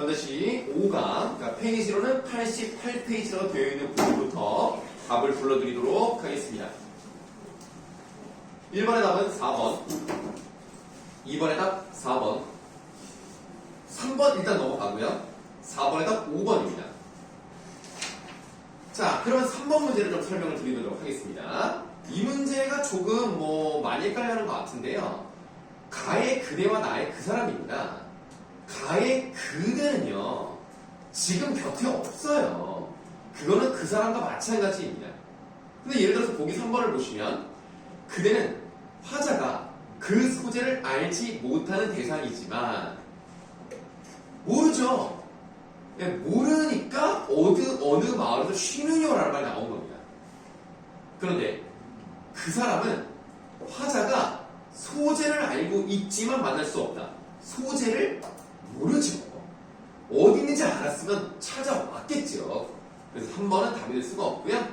반드시 5강, 그러니까 페이지로는 88페이지라고 되어 있는 부분부터 답을 불러드리도록 하겠습니다. 1번의 답은 4번, 2번의 답 4번, 3번 일단 넘어가고요. 4번의 답 5번입니다. 자, 그러면 3번 문제를 좀 설명을 드리도록 하겠습니다. 이 문제가 조금 많이 헷갈려하는 것 같은데요. 가의 그대와 나의 그 사람입니다. 가의 그대는요, 지금 곁에 없어요. 그거는 그 사람과 마찬가지입니다. 근데 예를 들어서 보기 3번을 보시면 그대는 화자가 그 소재를 알지 못하는 대상이지만 모르죠. 모르니까 어느 마을에서 쉬느냐라는 말이 나온 겁니다. 그런데 그 사람은 화자가 소재를 알고 있지만 만날 수 없다. 소재를 모르죠. 어디 있는지 알았으면 찾아왔겠죠. 그래서 3번은 답이 될 수가 없고요.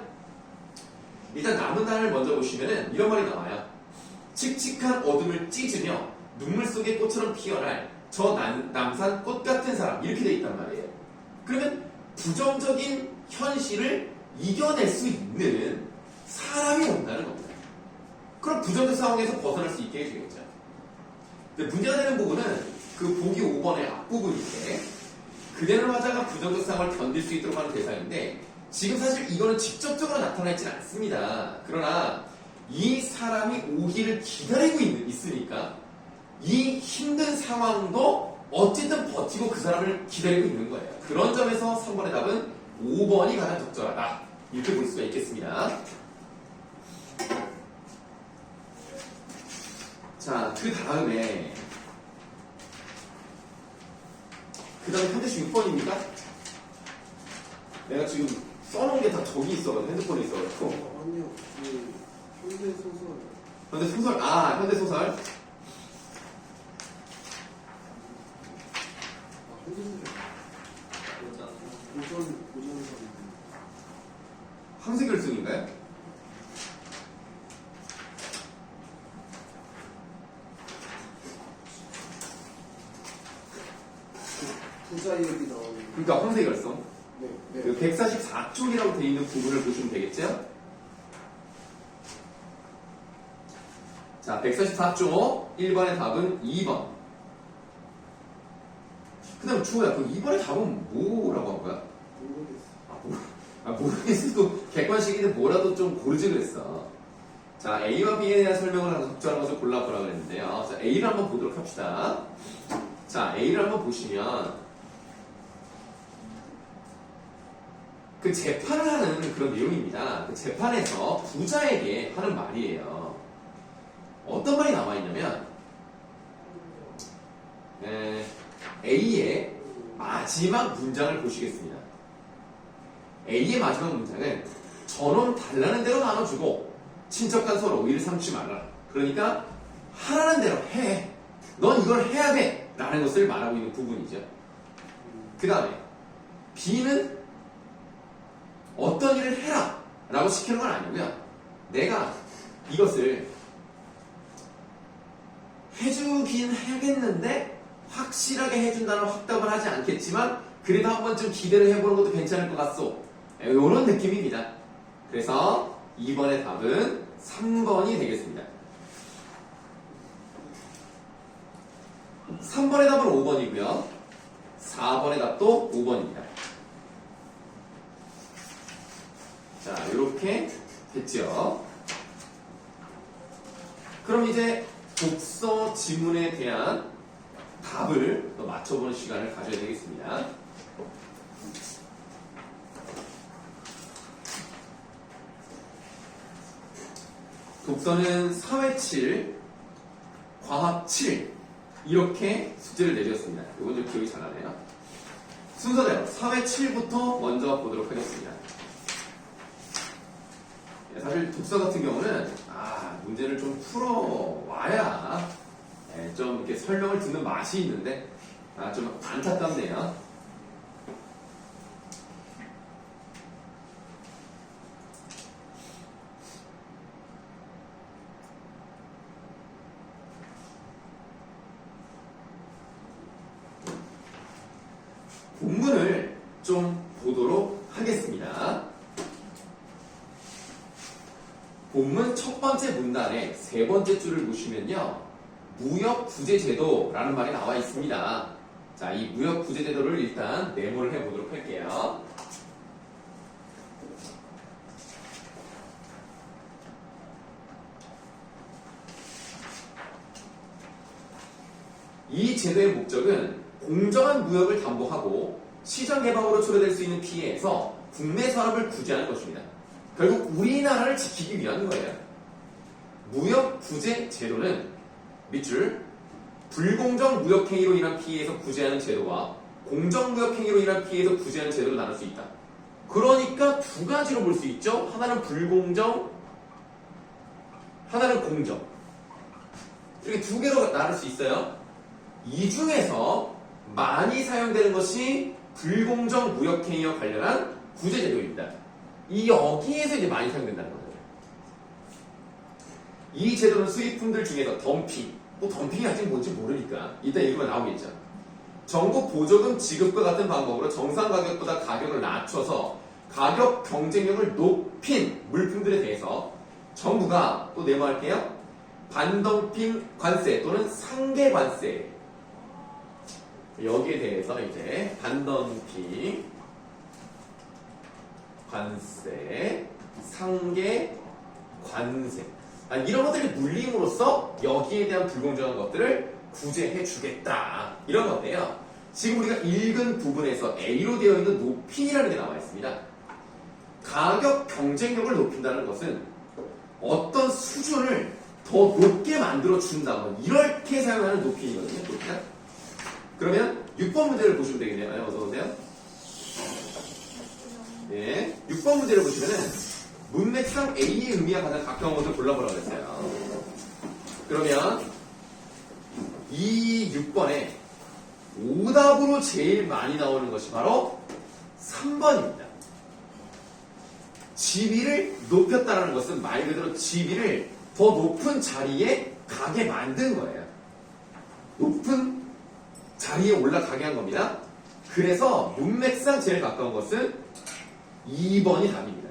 일단 남은 단을 먼저 보시면은 이런 말이 나와요. 칙칙한 어둠을 찢으며 눈물 속의 꽃처럼 피어날 저 남산 꽃 같은 사람, 이렇게 돼 있단 말이에요. 그러면 부정적인 현실을 이겨낼 수 있는 사람이 온다는 겁니다. 그럼 부정적 상황에서 벗어날 수 있게 해주겠죠. 근데 문제가 되는 부분은 그 보기 5번의 앞부분인데, 그대는 화자가 부정적 상황을 견딜 수 있도록 하는 대상인데, 지금 사실 이거는 직접적으로 나타나 있지는 않습니다. 그러나 이 사람이 오기를 기다리고 있으니까 이 힘든 상황도 어쨌든 버티고 그 사람을 기다리고 있는 거예요. 그런 점에서 3번의 답은 5번이 가장 적절하다, 이렇게 볼 수가 있겠습니다. 자, 그 다음에 현대시 6번입니까? 내가 지금 써놓은 게 다 저기 있어가지고, 핸드폰에 있어가지고. 아니요, 현대소설. 현대소설, 현대소설. 현대소설. 고전에서. 황색결승인가요? 부자 얘기 나오는. 그러니까 황색결승. 네. 그 144쪽이라고 되어 있는 부분을 보시면 되겠죠? 자, 144쪽 1번의 답은 2번. 그 다음에 주호야, 그 2번의 답은 뭐라고 한 거야? 모르겠어. 모르겠어도 객관식인데 뭐라도 좀 고르지 그랬어. 자, A와 B에 대한 설명을 하나 적절한 것을 골라보라 그랬는데요. 자, A를 한번 보도록 합시다. 자, A를 한번 보시면 그 재판을 하는 그런 내용입니다. 그 재판에서 부자에게 하는 말이에요. 어떤 말이 나와 있냐면, A의 마지막 문장을 보시겠습니다. A의 마지막 문장은 저놈 달라는 대로 나눠주고 친척간 서로 오해를 삼지 말아라. 그러니까 하라는 대로 해. 넌 이걸 해야 돼. 라는 것을 말하고 있는 부분이죠. 그 다음에 B는 어떤 일을 해라 라고 시키는 건 아니고요. 내가 이것을 해주긴 하겠는데 확실하게 해준다는 확답을 하지 않겠지만 그래도 한 번쯤 기대를 해보는 것도 괜찮을 것 같소. 이런 느낌입니다. 그래서 2번의 답은 3번이 되겠습니다. 3번의 답은 5번이고요. 4번의 답도 5번입니다. 자, 이렇게 됐죠. 그럼 이제 독서 지문에 대한 답을 또 맞춰보는 시간을 가져야 되겠습니다. 독서는 사회 7, 과학 7 이렇게 숙제를 내주었습니다. 이건 좀 기억이 잘 나네요. 순서대로 사회 7부터 먼저 보도록 하겠습니다. 사실 독서 같은 경우는 문제를 좀 풀어와야 좀 이렇게 설명을 듣는 맛이 있는데 좀 안타깝네요. 본문을 좀 보도록 하겠습니다. 본문 첫 번째 문단의 세 번째 줄을 보시면요. 무역구제제도라는 말이 나와 있습니다. 자, 이 무역구제제도를 일단 메모를 해보도록 할게요. 이 제도의 목적은 공정한 무역을 담보하고 시장 개방으로 초래될 수 있는 피해에서 국내 산업을 구제하는 것입니다. 결국 우리나라를 지키기 위한 거예요. 무역구제 제도는 밑줄 불공정 무역행위로 인한 피해에서 구제하는 제도와 공정무역행위로 인한 피해에서 구제하는 제도로 나눌 수 있다. 그러니까 두 가지로 볼 수 있죠. 하나는 불공정, 하나는 공정. 이렇게 두 개로 나눌 수 있어요. 이 중에서 많이 사용되는 것이 불공정 무역행위와 관련한 구제제도입니다. 이 여기에서 이제 많이 사용된다는 거예요. 이 제도는 수입품들 중에서 덤핑, 덤핑이 아직 뭔지 모르니까 이따 읽으면 나오겠죠. 정부 보조금 지급과 같은 방법으로 정상 가격보다 가격을 낮춰서 가격 경쟁력을 높인 물품들에 대해서 정부가 또 네모할게요. 반덤핑 관세 또는 상계 관세, 여기에 대해서 이제 반덤핑 관세, 상계 관세, 이런 것들이 물림으로써 여기에 대한 불공정한 것들을 구제해 주겠다, 이런 건데요. 지금 우리가 읽은 부분에서 A로 되어 있는 높임이라는 게 나와 있습니다. 가격 경쟁력을 높인다는 것은 어떤 수준을 더 높게 만들어 준다, 이렇게 사용하는 높임이거든요. 높이가. 그러면 6번 문제를 보시면 되겠네요. 어서 오세요. 네, 6번 문제를 보시면은 문맥상 A의 의미와 가장 가까운 것을 골라보라고 했어요. 그러면 이 6번에 오답으로 제일 많이 나오는 것이 바로 3번입니다. 지위를 높였다는 것은 말 그대로 지위를 더 높은 자리에 가게 만든 거예요. 높은 자리에 올라가게 한 겁니다. 그래서 문맥상 제일 가까운 것은 2번이 답입니다.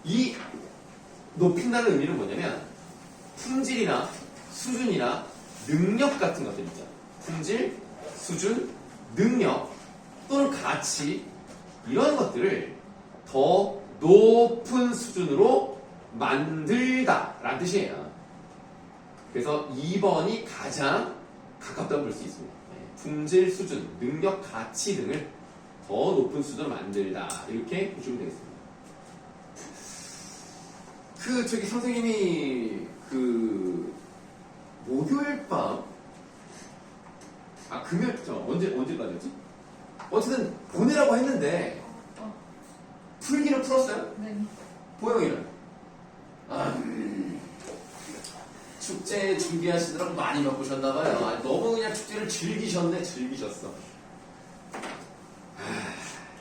이 높인다는 의미는 뭐냐면 품질이나 수준이나 능력 같은 것들 있죠. 품질, 수준, 능력 또는 가치, 이런 것들을 더 높은 수준으로 만들다라는 뜻이에요. 그래서 2번이 가장 가깝다고 볼 수 있습니다. 품질, 수준, 능력, 가치 등을 더 높은 수준으로 만들다, 이렇게 보시면 되겠습니다. 저기 선생님이 목요일 밤, 금요일, 언제까지였지? 어쨌든 보내라고 했는데 풀기는 풀었어요? 네. 보영이는? 축제 준비하시느라고 많이 바쁘셨나봐요. 너무 그냥 축제를 즐기셨어.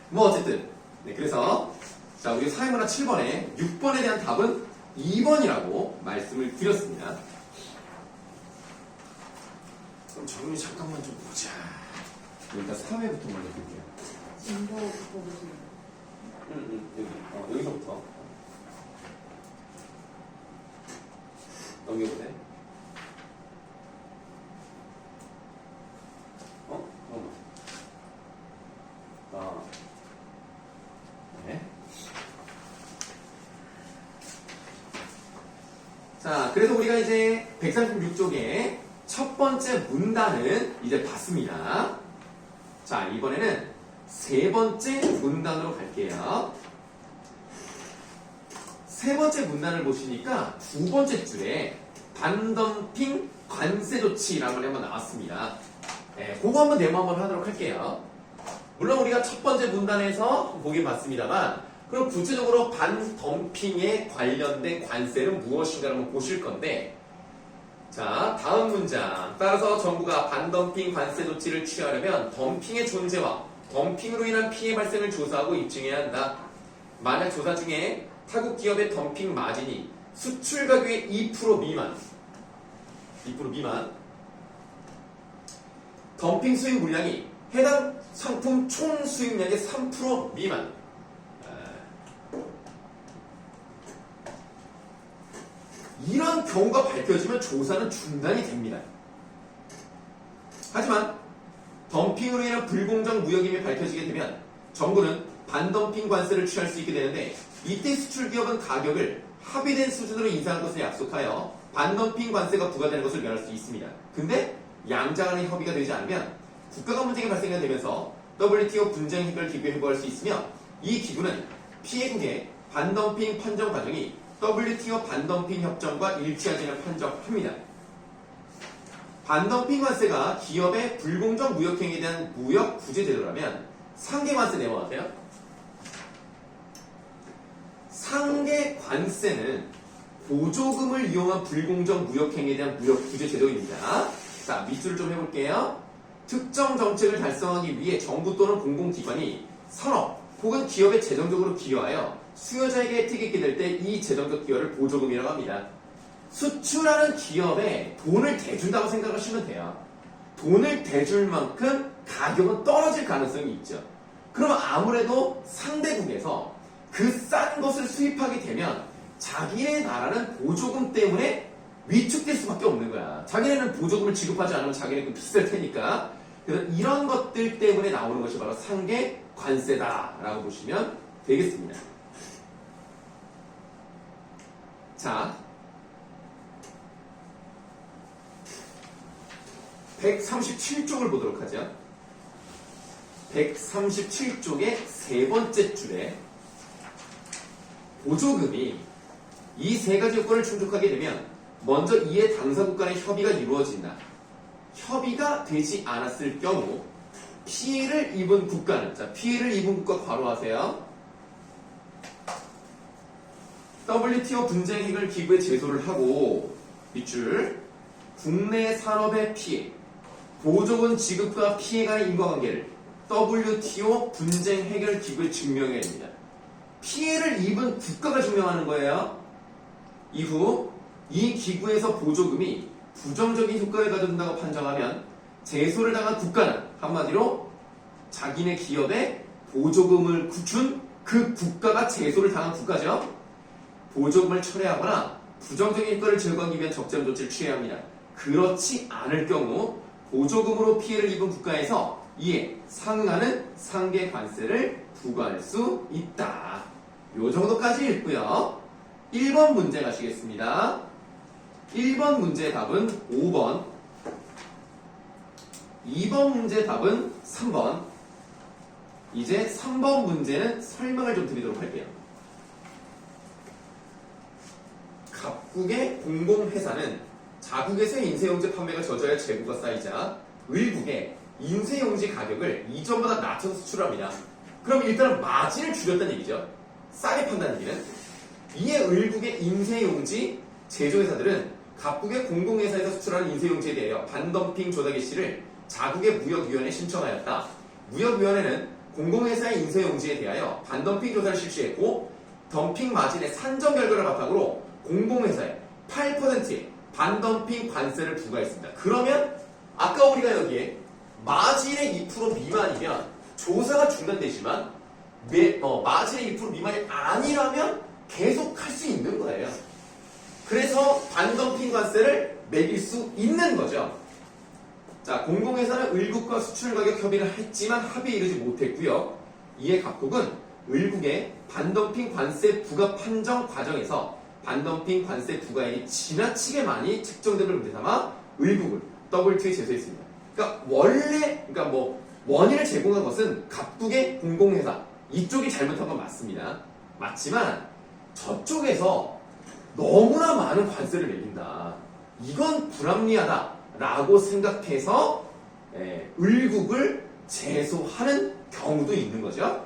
뭐 어쨌든, 네, 그래서 자, 우리 사회문화 7번에 6번에 대한 답은 2번이라고 말씀을 드렸습니다. 그럼 정윤이 잠깐만 좀 보자. 일단 사회부터 먼저 볼게요. 진도부터 보시면. 여기서부터 넘겨보세요. 네. 자, 그래서 우리가 이제 136쪽에 첫 번째 문단은 이제 봤습니다. 자, 이번에는 세 번째 문단으로 갈게요. 세 번째 문단을 보시니까 두 번째 줄에 반덤핑 관세 조치라는 걸 한번 나왔습니다. 네, 그거 한번 네모 한번 하도록 할게요. 물론 우리가 첫 번째 문단에서 보긴 봤습니다만, 그럼 구체적으로 반덤핑에 관련된 관세는 무엇인가를 한번 보실 건데, 자, 다음 문장. 따라서 정부가 반덤핑 관세 조치를 취하려면 덤핑의 존재와 덤핑으로 인한 피해 발생을 조사하고 입증해야 한다. 만약 조사 중에 타국 기업의 덤핑 마진이 수출 가격의 2% 미만, 덤핑 수입 물량이 해당 상품 총 수입량의 3% 미만. 이런 경우가 밝혀지면 조사는 중단이 됩니다. 하지만 덤핑으로 인한 불공정 무역임이 밝혀지게 되면 정부는 반덤핑 관세를 취할 수 있게 되는데 이때 수출기업은 가격을 합의된 수준으로 인상할 것을 약속하여 반덤핑 관세가 부과되는 것을 면할 수 있습니다. 근데 양자 간의 협의가 되지 않으면 국가간 문제가 발생이 되면서 WTO 분쟁 해결 기구에 회부할 수 있으며 이 기구는 피해국의 반덤핑 판정 과정이 WTO 반덤핑 협정과 일치하지는 판정합니다. 반덤핑 관세가 기업의 불공정 무역행위에 대한 무역 구제 제도라면 상계 관세 내용하세요. 상계 관세는 보조금을 이용한 불공정 무역행위에 대한 무역 구제 제도입니다. 자, 밑줄을 좀 해볼게요. 특정 정책을 달성하기 위해 정부 또는 공공기관이 산업 혹은 기업에 재정적으로 기여하여 수요자에게 혜택이 있게 될 때 이 재정적 기여를 보조금이라고 합니다. 수출하는 기업에 돈을 대준다고 생각하시면 돼요. 돈을 대줄 만큼 가격은 떨어질 가능성이 있죠. 그러면 아무래도 상대국에서 그 싼 것을 수입하게 되면 자기네 나라는 보조금 때문에 위축될 수밖에 없는 거야. 자기네는 보조금을 지급하지 않으면 자기네는 비쌀 테니까. 그래서 이런 것들 때문에 나오는 것이 바로 상계 관세다라고 보시면 되겠습니다. 자, 137쪽을 보도록 하죠. 137쪽의 세 번째 줄에 보조금이 이 세 가지 요건을 충족하게 되면 먼저 이에 당사국 간의 협의가 이루어진다. 협의가 되지 않았을 경우 피해를 입은 국가는, 자, 피해를 입은 국가 괄호하세요. WTO 분쟁 해결 기구에 제소를 하고 밑줄 국내 산업의 피해, 보조금 지급과 피해 간의 인과관계를 WTO 분쟁 해결 기구에 증명해야 됩니다. 피해를 입은 국가가 증명하는 거예요. 이후 이 기구에서 보조금이 부정적인 효과를 가져온다고 판정하면 제소를 당한 국가는 한마디로 자기네 기업에 보조금을 준 그 국가가 제소를 당한 국가죠. 보조금을 철회하거나 부정적인 효과를 제거하기 위한 적절한 조치를 취해야 합니다. 그렇지 않을 경우 보조금으로 피해를 입은 국가에서 이에 상응하는 상계 관세를 부과할 수 있다. 요 정도까지 읽고요. 1번 문제 가시겠습니다. 1번 문제 답은 5번, 2번 문제 답은 3번. 이제 3번 문제는 설명을 좀 드리도록 할게요. 각국의 공공회사는 자국에서 인쇄용지 판매가 젖어야 재고가 쌓이자 의국의 인쇄용지 가격을 이전보다 낮춰서 수출합니다. 그럼 일단은 마진을 줄였다는 얘기죠. 싸게 판다는 얘기는. 이에 의국의 인쇄용지 제조회사들은 각국의 공공회사에서 수출하는 인쇄용지에 대하여 반덤핑 조사 개시를 자국의 무역위원회에 신청하였다. 무역위원회는 공공회사의 인쇄용지에 대하여 반덤핑 조사를 실시했고 덤핑 마진의 산정 결과를 바탕으로 공공회사에 8%의 반덤핑 관세를 부과했습니다. 그러면 아까 우리가 여기에 마진의 2% 미만이면 조사가 중단되지만 마진의 2% 미만이 아니라면 계속 할 수 있는 거예요. 그래서 반덤핑 관세를 매길 수 있는 거죠. 자, 공공회사는 의국과 수출가격 협의를 했지만 합의에 이르지 못했고요. 이에 각국은 의국의 반덤핑 관세 부과 판정 과정에서 반덤핑 관세 부과액이 지나치게 많이 책정됨을 문제 삼아 의국을 WTO에 제소했습니다. 그러니까 원인을 제공한 것은 각국의 공공회사 이쪽이 잘못한 건 맞습니다. 맞지만 저쪽에서 너무나 많은 관세를 매긴다. 이건 불합리하다라고 생각해서 의국을 제소하는 경우도 있는 거죠.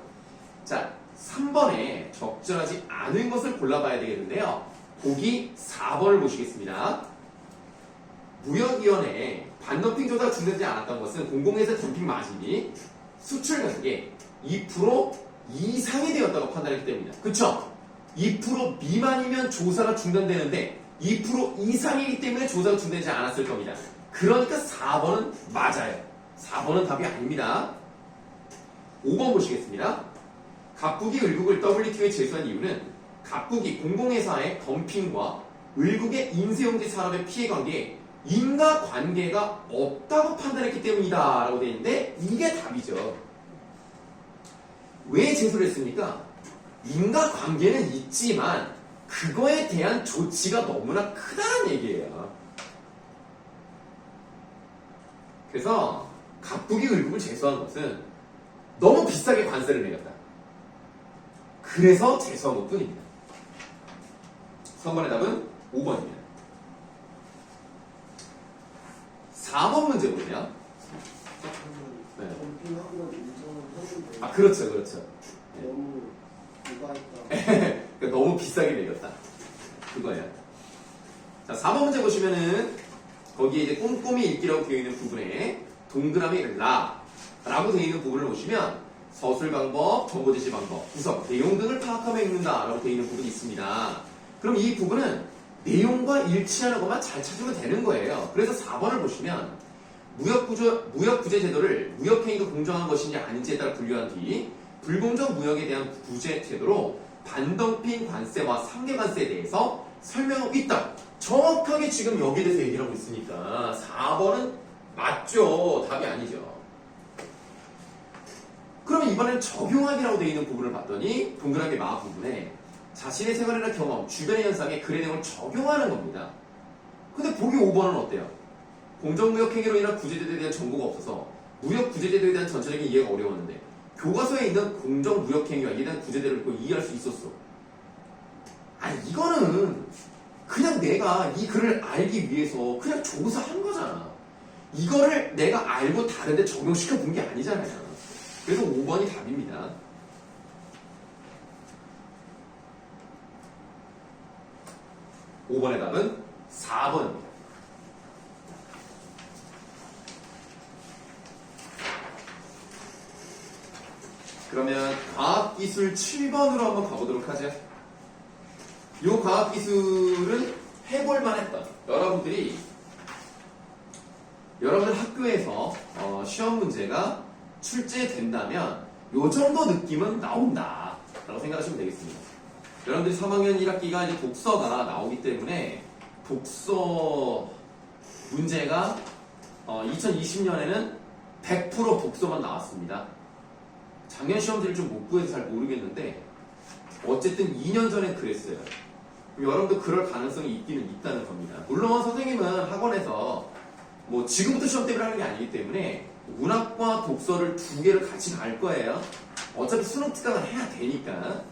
자, 3번에 적절하지 않은 것을 골라봐야 되겠는데요. 보기 4번을 보시겠습니다. 무역위원회에 반덤핑 조사가 중단되지 않았던 것은 공공회사 덤핑 마진이 수출 가격의 2% 이상이 되었다고 판단했기 때문입니다. 그쵸? 2% 미만이면 조사가 중단되는데 2% 이상이기 때문에 조사가 중단되지 않았을 겁니다. 그러니까 4번은 맞아요. 4번은 답이 아닙니다. 5번 보시겠습니다. 갑국이 을국을 WTO에 제소한 이유는 갑국이 공공회사의 덤핑과 을국의 인쇄용지 산업의 피해 관계에 인과관계가 없다고 판단했기 때문이다 라고 되어 있는데 이게 답이죠. 왜 제소를 했습니까? 인과관계는 있지만 그거에 대한 조치가 너무나 크다는 얘기예요. 그래서 갑국이 을국을 제소한 것은 너무 비싸게 관세를 매겼다. 그래서 제소한 것 뿐입니다. 3번의 답은 5번입니다. 4번 문제 보세요. 네. 덤핑하고 인정을 했는데 아, 그렇죠, 그렇죠. 너무 누가했다. 그러니까 너무 비싸게 매겼다. 그거예요. 자, 4번 문제 보시면은 거기에 이제 꼼꼼히 읽기라고 되어 있는 부분에 동그라미 라고 되어 있는 부분을 보시면 서술 방법, 정보 제시 방법, 구성, 내용 등을 파악하며 읽는다 라고 되어 있는 부분이 있습니다. 그럼 이 부분은 내용과 일치하는 것만 잘 찾으면 되는 거예요. 그래서 4번을 보시면 무역구제 제도를 무역행위가 공정한 것인지 아닌지에 따라 분류한 뒤 불공정 무역에 대한 구제 제도로 반덤핑 관세와 상계 관세에 대해서 설명하고 있다. 정확하게 지금 여기에 대해서 얘기를 하고 있으니까 4번은 맞죠. 답이 아니죠. 그러면 이번엔 적용하기라고 되어 있는 부분을 봤더니 동그라미 마 부분에 자신의 생활이나 경험, 주변의 현상에 글의 내용을 적용하는 겁니다. 근데 보기 5번은 어때요? 공정무역행위로 인한 구제제도에 대한 정보가 없어서 무역구제제도에 대한 전체적인 이해가 어려웠는데 교과서에 있는 공정무역행위와 이에 대한 구제제도를 읽고 이해할 수 있었어. 아니 이거는 그냥 내가 이 글을 알기 위해서 그냥 조사한 거잖아. 이거를 내가 알고 다른데 적용시켜 본 게 아니잖아요. 그래서 5번이 답입니다. 5번의 답은 4번입니다. 그러면 과학기술 7번으로 한번 가보도록 하죠. 이 과학기술은 해볼만 했다. 여러분들 학교에서 시험 문제가 출제된다면 요 정도 느낌은 나온다 라고 생각하시면 되겠습니다. 여러분들이 3학년 1학기가 이제 독서가 나오기 때문에 독서 문제가 2020년에는 100% 독서만 나왔습니다. 작년 시험지를 좀 못 구해서 잘 모르겠는데 어쨌든 2년 전엔 그랬어요. 여러분도 그럴 가능성이 있기는 있다는 겁니다. 물론 선생님은 학원에서 뭐 지금부터 시험 때문에 하는 게 아니기 때문에 문학과 독서를 두 개를 같이 갈 거예요. 어차피 수능 특강을 해야 되니까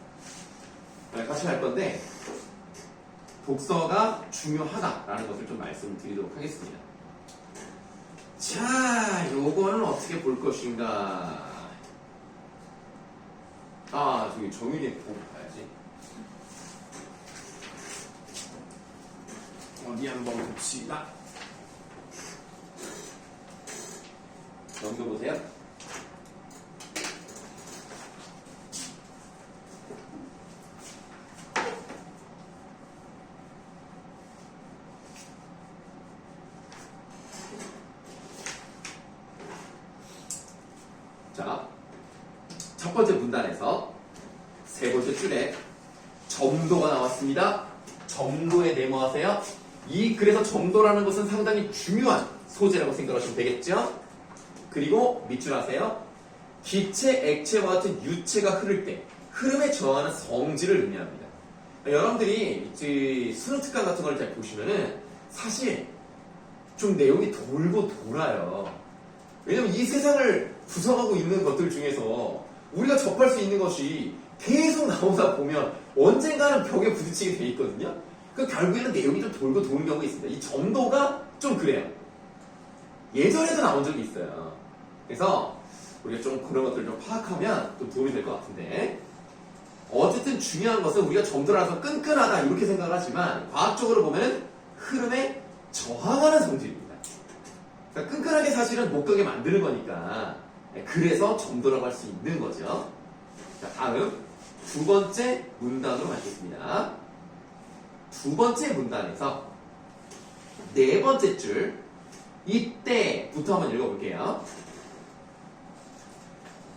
같이 할 건데 독서가 중요하다라는 것을 좀 말씀드리도록 하겠습니다. 자, 요거는 어떻게 볼 것인가? 아, 저기 정윤이 보고 봐야지. 어디 한번 봅시다. 넘겨보세요. 자, 첫 번째 문단에서 세 번째 줄에 점도가 나왔습니다. 점도에 네모하세요. 그래서 점도라는 것은 상당히 중요한 소재라고 생각하시면 되겠죠? 그리고 밑줄 하세요. 기체, 액체와 같은 유체가 흐를 때 흐름에 저하는 성질을 의미합니다. 여러분들이 수능 특강 같은 걸 잘 보시면은 사실 좀 내용이 돌고 돌아요. 왜냐면 이 세상을 구성하고 있는 것들 중에서 우리가 접할 수 있는 것이 계속 나오다 보면 언젠가는 벽에 부딪히게 돼 있거든요. 그 결국에는 내용이 좀 돌고 도는 경우가 있습니다. 이 점도가 좀 그래요. 예전에도 나온 적이 있어요. 그래서 우리가 좀 그런 것들을 좀 파악하면 좀 도움이 될 것 같은데 어쨌든 중요한 것은 우리가 점도라서 끈끈하다 이렇게 생각을 하지만 과학적으로 보면 흐름에 저항하는 성질입니다. 그러니까 끈끈하게 사실은 못 가게 만드는 거니까 그래서 점도라고 할 수 있는 거죠. 자, 다음 두 번째 문단으로 가겠습니다. 두 번째 문단에서 네 번째 줄 이때부터 한번 읽어볼게요.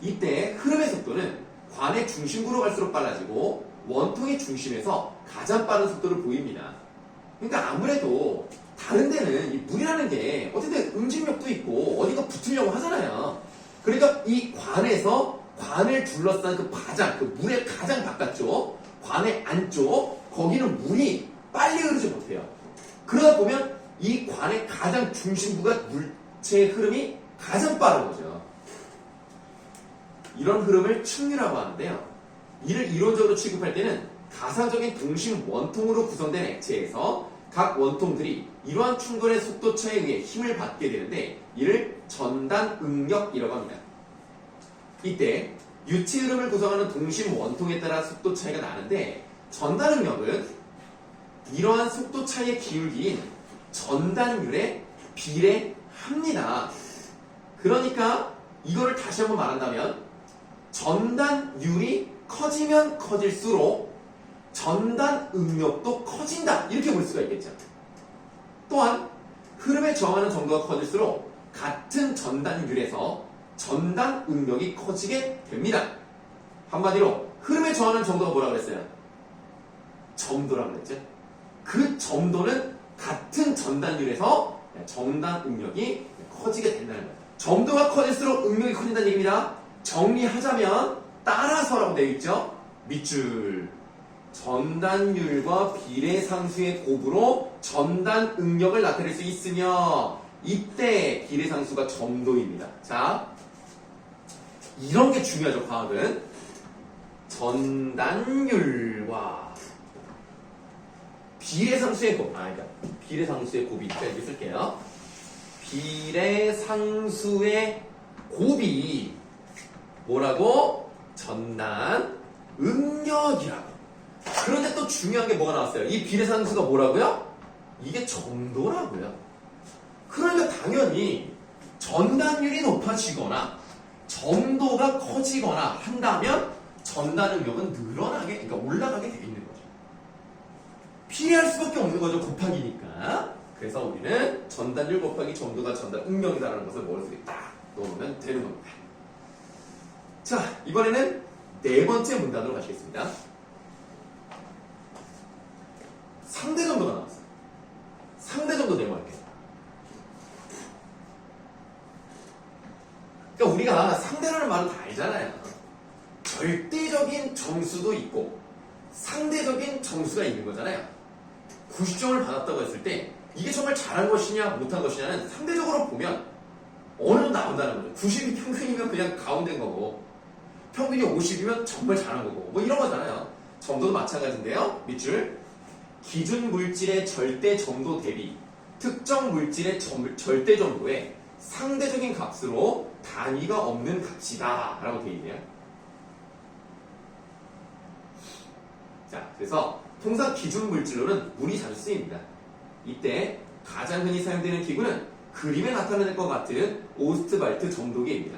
이때 흐름의 속도는 관의 중심부로 갈수록 빨라지고 원통의 중심에서 가장 빠른 속도를 보입니다. 그러니까 아무래도 다른 데는 이 물이라는 게 어쨌든 응집력도 있고 어디가 붙으려고 하잖아요. 그러니까 이 관에서 관을 둘러싼 그 바닥, 그 물의 가장 바깥쪽, 관의 안쪽, 거기는 물이 빨리 흐르지 못해요. 그러다 보면 이 관의 가장 중심부가 물체의 흐름이 가장 빠른 거죠. 이런 흐름을 충류라고 하는데요. 이를 이론적으로 취급할 때는 가상적인 동심 원통으로 구성된 액체에서 각 원통들이 이러한 충돌의 속도 차에 의해 힘을 받게 되는데 이를 전단 응력이라고 합니다. 이때 유치 흐름을 구성하는 동심 원통에 따라 속도 차이가 나는데 전단 응력은 이러한 속도 차이의 기울기인 전단율에 비례합니다. 그러니까 이거를 다시 한번 말한다면 전단율이 커지면 커질수록 전단 응력도 커진다. 이렇게 볼 수가 있겠죠. 또한 흐름에 저항하는 정도가 커질수록 같은 전단율에서 전단 응력이 커지게 됩니다. 한마디로 흐름에 저항하는 정도가 뭐라고 그랬어요? 점도라고 그랬죠. 그 점도는 같은 전단율에서 전단 응력이 커지게 된다는 거예요. 점도가 커질수록 응력이 커진다는 얘기입니다. 정리하자면 따라서라고 되어 있죠. 밑줄 전단율과 비례상수의 곱으로 전단 응력을 나타낼 수 있으며 이때 비례상수가 점도입니다. 자, 이런 게 중요하죠. 과학은 전단율과 비례상수의 곱, 그러니까 비례상수의 곱이 있죠. 이렇게 쓸게요. 비례상수의 곱이 뭐라고? 전단 응력이라고. 그런데 또 중요한 게 뭐가 나왔어요? 이 비례상수가 뭐라고요? 이게 점도라고요. 그러니까 당연히 전단율이 높아지거나 점도가 커지거나 한다면 전단 응력은 늘어나게, 그러니까 올라가게 돼 있는 거죠. 비례할 수밖에 없는 거죠. 곱하기니까. 그래서 우리는 전단율 곱하기 점도가 전단 응력이다라는 것을 머릿속에 딱 넣으면 되는 겁니다. 자, 이번에는 네 번째 문단으로 가시겠습니다. 상대점도가 나왔어요. 상대점도 네모할게요. 그러니까 우리가 상대라는 말은 다 알잖아요. 절대적인 점수도 있고 상대적인 점수가 있는 거잖아요. 90점을 받았다고 했을 때 이게 정말 잘한 것이냐 못한 것이냐는 상대적으로 보면 어느 정도 나온다는 거죠. 90이 평균이면 그냥 가운데인 거고 평균이 50이면 정말 잘한 거고 뭐 이런 거잖아요. 점도도 마찬가지인데요. 밑줄 기준 물질의 절대 점도 대비 특정 물질의 절대 점도에 상대적인 값으로 단위가 없는 값이다 라고 되어 있네요. 자, 그래서 통상 기준 물질로는 물이 자주 쓰입니다. 이때 가장 흔히 사용되는 기구는 그림에 나타낼 것 같은 오스트발트 점도계입니다.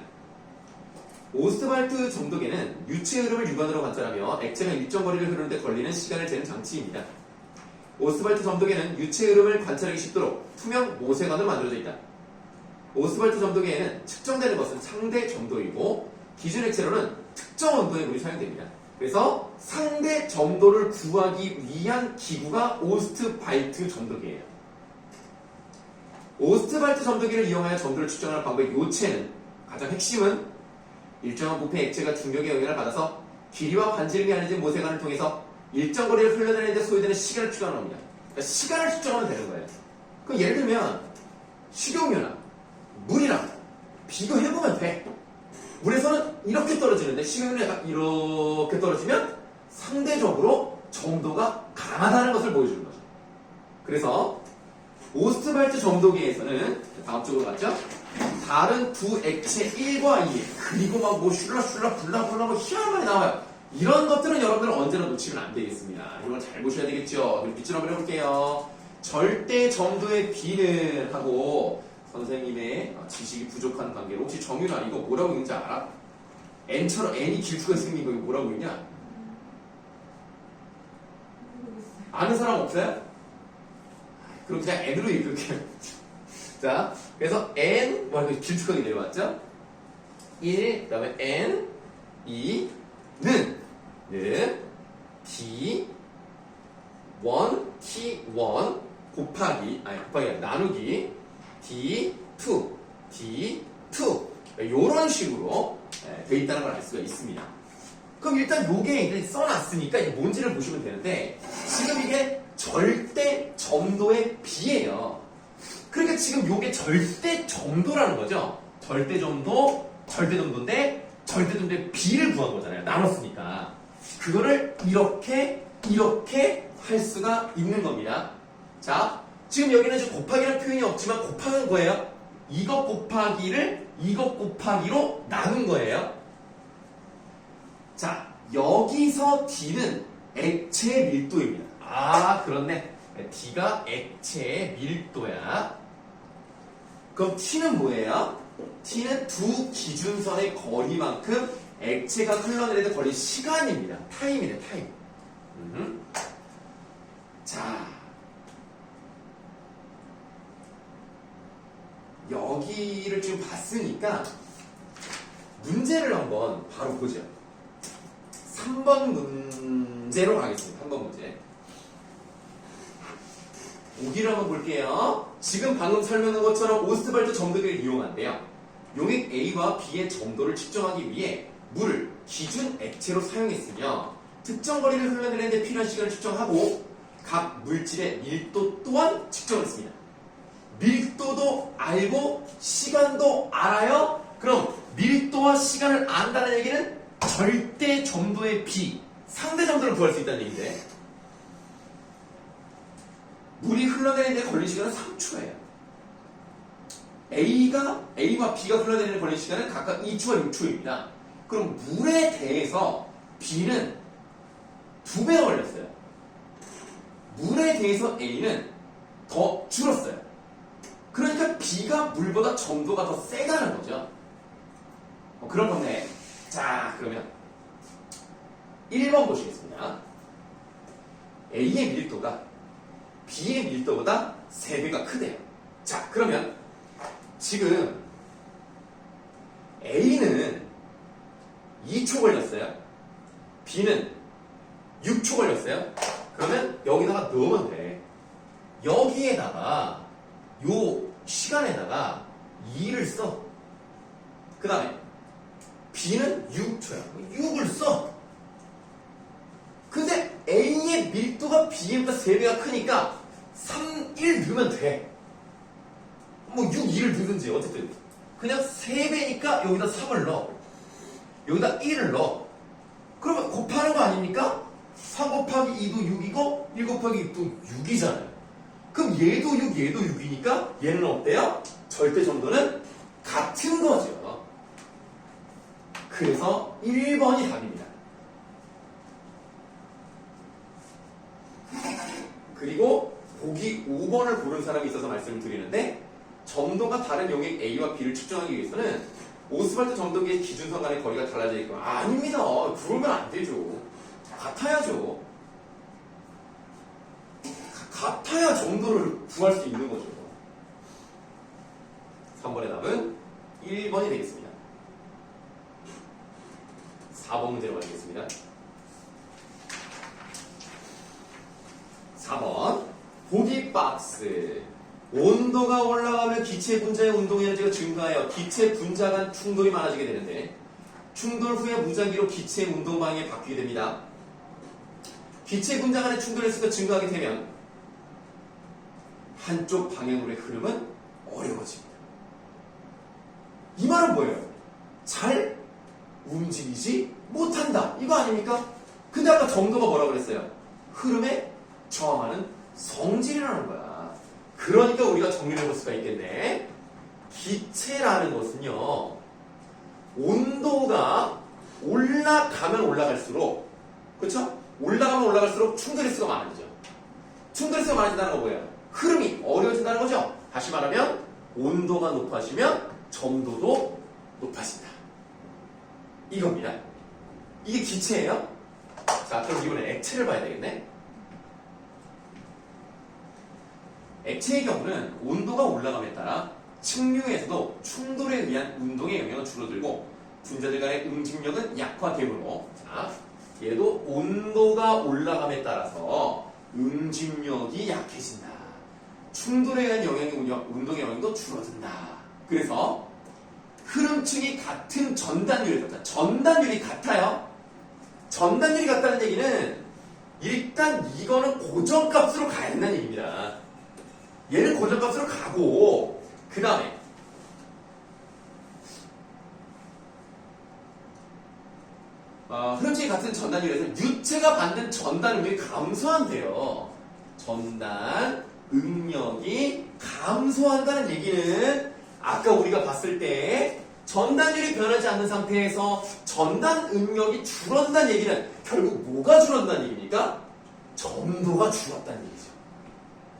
오스트발트 점도계는 유체 흐름을 육안으로 관찰하며 액체가 일정 거리를 흐르는데 걸리는 시간을 재는 장치입니다. 오스트발트 점도계는 유체 흐름을 관찰하기 쉽도록 투명 모세관으로 만들어져 있다. 오스트발트 점도계에는 측정되는 것은 상대 점도이고 기준 액체로는 특정 온도의 물이 사용됩니다. 그래서 상대 점도를 구하기 위한 기구가 오스트발트 점도계예요. 오스트발트 점도기를 이용하여 점도를 측정하는 방법의 요체는 가장 핵심은 일정한 부피의 액체가 중력의 영향을 받아서 길이와 반지름이 아니진 모세관을 통해서 일정 거리를 흘러다니는 데 소요되는 시간을 측정하는 겁니다. 그러니까 시간을 측정하면 되는 거예요. 그럼 예를 들면 식용유나 물이랑 비교해보면 돼. 물에서는 이렇게 떨어지는데 식용유는 약간 이렇게 떨어지면 상대적으로 점도가 강하다는 것을 보여주는 거죠. 그래서 오스트발트 점도계에서는 다음 쪽으로 갔죠? 다른 두 액체 1과 2 그리고 막 뭐 슐라슐라 블라블라 뭐 희한한 말이 나와요. 이런 것들은 여러분들은 언제나 놓치면 안 되겠습니다. 이런 걸 잘 보셔야 되겠죠? 그럼 밑줄 한번 해볼게요. 절대 점도의 B는 하고 선생님의 지식이 부족한 관계로 혹시 정윤아 이거 뭐라고 읽는지 알아? N처럼 N이 길쭉하게 생긴 거 이거 뭐라고 읽냐? 아는 사람 없어요? 그럼 그냥 N으로 읽을게요. 자, 그래서 N, 와, 이거 길쭉하게 내려왔죠? 1, 그 다음에 n, 2, 는 d 1, t1 곱하기 나누기 d2 요런 식으로 돼 있다는 걸 알 수가 있습니다. 그럼 일단 요게 이제 써놨으니까 이게 뭔지를 보시면 되는데 지금 이게 절대 점도의 비예요. 그러니까 지금 요게 절대 점도라는 거죠. 절대 점도인데 절대 점도의 비를 구한 거잖아요. 나눴으니까. 그거를 이렇게 할 수가 있는 겁니다. 자, 지금 여기는 지금 곱하기라는 표현이 없지만 곱하는 거예요. 이것 곱하기를 이것 곱하기로 나눈 거예요. 자, 여기서 D는 액체의 밀도입니다. 아, 그렇네. D가 액체의 밀도야. 그럼 T는 뭐예요? T는 두 기준선의 거리만큼 액체가 흘러내리는 걸린 시간입니다. 타임이네, 타임. 자, 여기를 지금 봤으니까 문제를 한번 바로 보죠. 3번 문제로 가겠습니다. 3번 문제. 보기를 한번 볼게요. 지금 방금 설명한 것처럼 오스트발트 점도기를 이용한대요. 용액 A와 B의 점도를 측정하기 위해 물을 기준 액체로 사용했으며 특정 거리를 흘러내리는 데 필요한 시간을 측정하고 각 물질의 밀도 또한 측정했습니다. 밀도도 알고 시간도 알아요? 그럼 밀도와 시간을 안다는 얘기는 절대 점도의 비, 상대 점도를 구할 수 있다는 얘기인데 물이 흘러내리는 데 걸린 시간은 3초예요. A와 B가 흘러내리는 데 걸린 시간은 각각 2초와 6초입니다. 그럼 물에 대해서 B는 2배가 걸렸어요. 물에 대해서 A는 더 줄었어요. 그러니까 B가 물보다 점도가 더 세다는 거죠. 그런 건데, 자, 그러면 1번 보시겠습니다. A의 밀도가 B의 밀도보다 3배가 크대요. 자, 그러면 지금 A는 2초 걸렸어요. B는 6초 걸렸어요. 그러면 여기다가 넣으면 돼. 여기에다가 요 시간에다가 2를 써. 그 다음에 B는 6초야. 6을 써. 근데 A의 밀도가 B보다 3배가 크니까 3, 1 넣으면 돼. 뭐 6, 2를 넣든지 어쨌든 그냥 3배니까 여기다 3을 넣어. 여기다 1을 넣어. 그러면 곱하는 거 아닙니까? 4 곱하기 2도 6이고 1 곱하기 2도 6이잖아요. 그럼 얘도 6, 얘도 6이니까 얘는 어때요? 절대 점도는 같은 거죠. 그래서 1번이 답입니다. 그리고 보기 5번을 고른 사람이 있어서 말씀을 드리는데 점도가 다른 용액 A와 B를 측정하기 위해서는 오스발트 점도기의 기준선 간의 거리가 달라져 있고 아닙니다. 그러면 안 되죠. 같아야죠. 같아야 점도를 구할 수 있는 거죠. 3번의 답은 1번이 되겠습니다. 4번 문제로 가겠습니다. 4번 보기 박스. 온도가 올라가면 기체 분자의 운동 에너지가 증가하여 기체 분자 간 충돌이 많아지게 되는데 충돌 후에 무작위로 기체의 운동 방향이 바뀌게 됩니다. 기체 분자 간의 충돌 횟수가 증가하게 되면 한쪽 방향으로의 흐름은 어려워집니다. 이 말은 뭐예요? 잘 움직이지 못한다. 이거 아닙니까? 근데 아까 점도가 뭐라고 그랬어요? 흐름에 저항하는 성질이라는 거야. 그러니까 우리가 정리를 해볼 수가 있겠네. 기체라는 것은요, 온도가 올라가면 올라갈수록, 그쵸? 올라가면 올라갈수록 충돌 횟수가 많아지죠. 충돌 횟수가 많아진다는 건 뭐예요? 흐름이 어려워진다는 거죠. 다시 말하면 온도가 높아지면 점도도 높아진다. 이겁니다. 이게 기체예요. 자, 그럼 이번에 액체를 봐야 되겠네. 액체의 경우는 온도가 올라감에 따라 측류에서도 충돌에 의한 운동의 영향은 줄어들고 분자들 간의 응집력은 약화되므로 자, 얘도 온도가 올라감에 따라서 응집력이 약해진다. 충돌에 의한 영향이 운동의 영향도 줄어든다. 그래서 흐름층이 같은 전단율이 같아요. 전단율이 같다는 얘기는 일단 이거는 고정값으로 가야 된다는 얘기입니다. 얘는 고정값으로 가고 그 다음에 흐름층이 같은 전단율에서 유체가 받는 전단 응력이 감소한대요. 전단 응력이 감소한다는 얘기는 아까 우리가 봤을 때 전단율이 변하지 않는 상태에서 전단 응력이 줄어든다는 얘기는 결국 뭐가 줄어든다는 얘기입니까? 점도가 줄었다는 얘기죠.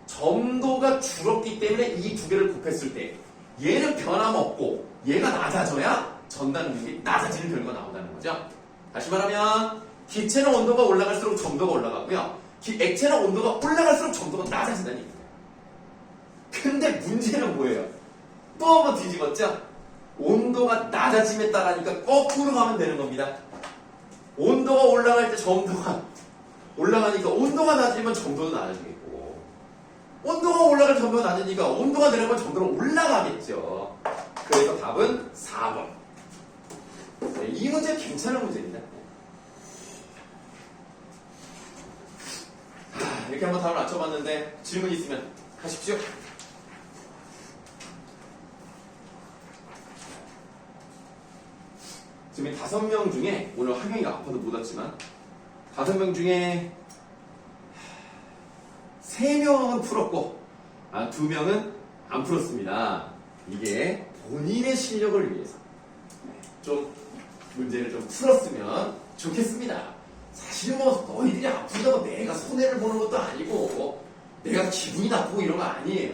점도가 줄었기 때문에 이 두 개를 곱했을 때 얘는 변함없고 얘가 낮아져야 전단 응력이 낮아지는 결과가 나온다는 거죠. 다시 말하면 기체는 온도가 올라갈수록 점도가 올라가고요. 액체는 온도가 올라갈수록 점도가 낮아진다는 얘기입니다. 근데 문제는 뭐예요? 또 한 번 뒤집었죠? 온도가 낮아짐에 따라니까 거꾸로 가면 되는 겁니다. 온도가 올라갈 때 점도가 올라가니까 온도가 낮으면 점도도 낮아지겠고 온도가 올라갈 점도가 낮으니까 온도가 내려가면 점도는 올라가겠죠. 그래서 답은 4번. 네, 이 문제 괜찮은 문제입니다. 이렇게 한번 답을 맞춰봤는데 질문 있으면 하십시오. 지금 5명 중에 오늘 학영이가 아파도 못 왔지만 5명 중에 3명은 풀었고 2명은 안 풀었습니다. 이게 본인의 실력을 위해서 좀 문제를 좀 풀었으면 좋겠습니다. 사실 뭐 너희들이 아프다고 내가 손해를 보는 것도 아니고 내가 기분이 나쁘고 이런 거 아니에요.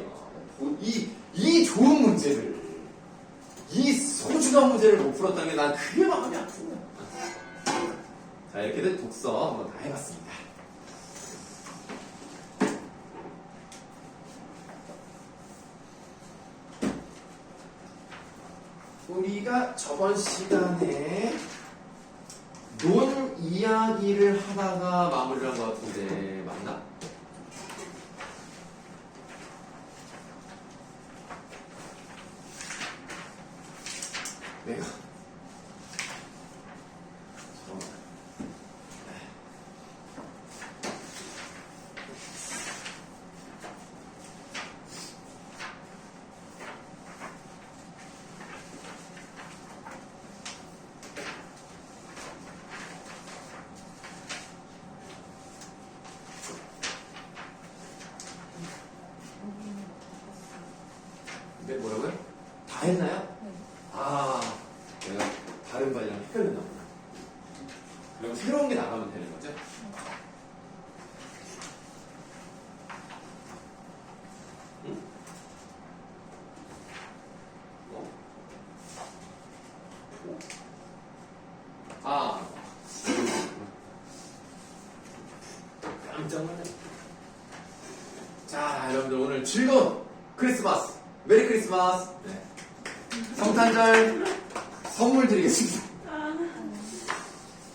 이 좋은 문제를 이 소중한 문제를 못 풀었다는 게 난 그게 마음이 아픈 거야. 자, 이렇게든 독서 한번 다 해봤습니다. 우리가 저번 시간에 논 이야기를 하다가 마무리를 한 것 같은데 맞나? 내가 네, 뭐라고요? 다 했나요? 네. 아, 내가 다른 반이랑 헷갈렸나 보다. 그럼 새로운 게 나가면 되는 거죠? 응? 아, 깜짝 놀랐네. 자, 여러분들 오늘 즐거운 크리스마스, 메리 크리스마스. 네. 성탄절 선물 드리겠습니다.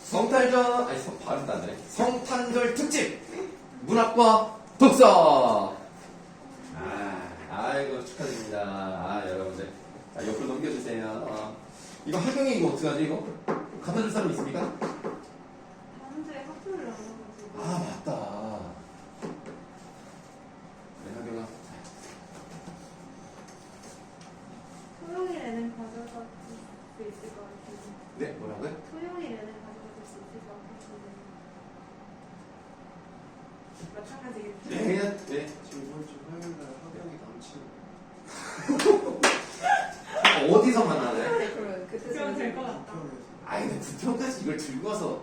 성탄절, 아니, 발음도 안 되네. 성탄절 특집! 문학과 독서! 아이고, 축하드립니다. 여러분들. 자, 옆으로 넘겨주세요. 이거 학경이 이거 어떡하지, 이거? 갖다 줄 사람 있습니까? 다음 주에 학교를 나가가지고. 맞다. 네, 학경아. 토요일에는 가져갈 수 있을 것 같은데. 네, 뭐라고요? 토요일에는 가져갈 수 있을 것 같은데. 마찬가지겠죠? 네, 그냥, 네. 이번 주 화요일 날 학영이 남친 어디서 만나나요? 네, 그러면 될 것 같다. 아니, 근데 부평까지 이걸 들고 와서